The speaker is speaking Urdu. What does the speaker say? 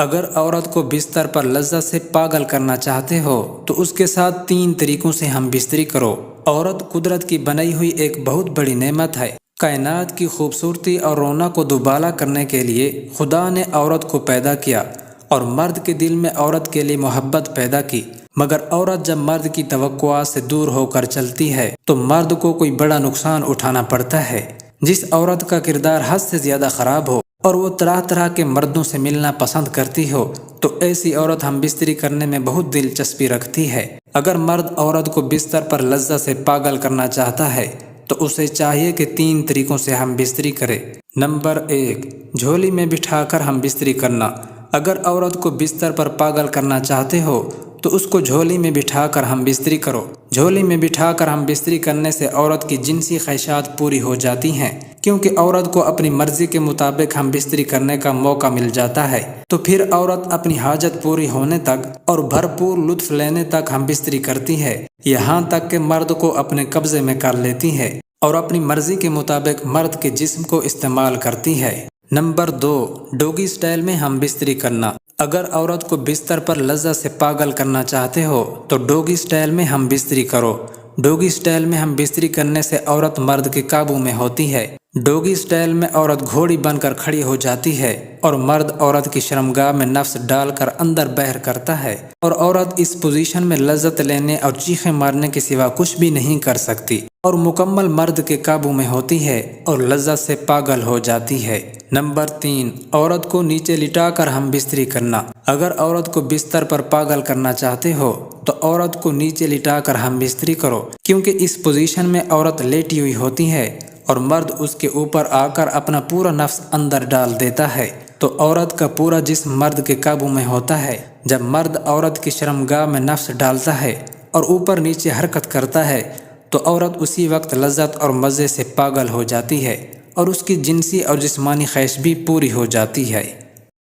اگر عورت کو بستر پر لذت سے پاگل کرنا چاہتے ہو تو اس کے ساتھ 3 طریقوں سے ہم بستری کرو۔ عورت قدرت کی بنائی ہوئی ایک بہت بڑی نعمت ہے۔ کائنات کی خوبصورتی اور رونق کو دوبالا کرنے کے لیے خدا نے عورت کو پیدا کیا اور مرد کے دل میں عورت کے لیے محبت پیدا کی، مگر عورت جب مرد کی توقعات سے دور ہو کر چلتی ہے تو مرد کو کوئی بڑا نقصان اٹھانا پڑتا ہے۔ جس عورت کا کردار حد سے زیادہ خراب ہو اور وہ طرح طرح کے مردوں سے ملنا پسند کرتی ہو تو ایسی عورت ہم بستری کرنے میں بہت دلچسپی رکھتی ہے۔ اگر مرد عورت کو بستر پر لذت سے پاگل کرنا چاہتا ہے تو اسے چاہیے کہ 3 طریقوں سے ہم بستری کرے۔ نمبر 1، جھولی میں بٹھا کر ہم بستری کرنا۔ اگر عورت کو بستر پر پاگل کرنا چاہتے ہو تو اس کو جھولی میں بٹھا کر ہم بستری کرو۔ جھولی میں بٹھا کر ہم بستری کرنے سے عورت کی جنسی خواہشات پوری ہو جاتی ہیں، کیونکہ عورت کو اپنی مرضی کے مطابق ہم بستری کرنے کا موقع مل جاتا ہے، تو پھر عورت اپنی حاجت پوری ہونے تک اور بھرپور لطف لینے تک ہم بستری کرتی ہے، یہاں تک کہ مرد کو اپنے قبضے میں کر لیتی ہے اور اپنی مرضی کے مطابق مرد کے جسم کو استعمال کرتی ہے۔ نمبر 2، ڈوگی سٹائل میں ہم بستری کرنا۔ اگر عورت کو بستر پر لذت سے پاگل کرنا چاہتے ہو تو ڈوگی سٹائل میں ہم بستری کرو۔ ڈوگی سٹائل میں ہم بستری کرنے سے عورت مرد کے قابو میں ہوتی ہے۔ ڈوگی سٹائل میں عورت گھوڑی بن کر کھڑی ہو جاتی ہے اور مرد عورت کی شرمگاہ میں نفس ڈال کر اندر بہر کرتا ہے، اور عورت اس پوزیشن میں لذت لینے اور چیخیں مارنے کے سوا کچھ بھی نہیں کر سکتی اور مکمل مرد کے قابو میں ہوتی ہے اور لذت سے پاگل ہو جاتی ہے۔ نمبر 3، عورت کو نیچے لٹا کر ہم بستری کرنا۔ اگر عورت کو بستر پر پاگل کرنا چاہتے ہو تو عورت کو نیچے لٹا کر ہم بستری کرو، کیونکہ اس پوزیشن میں عورت لیٹی ہوئی ہوتی ہے اور مرد اس کے اوپر آ کر اپنا پورا نفس اندر ڈال دیتا ہے، تو عورت کا پورا جسم مرد کے قابو میں ہوتا ہے۔ جب مرد عورت کی شرمگاہ میں نفس ڈالتا ہے اور اوپر نیچے حرکت کرتا ہے تو عورت اسی وقت لذت اور مزے سے پاگل ہو جاتی ہے اور اس کی جنسی اور جسمانی خواہش بھی پوری ہو جاتی ہے۔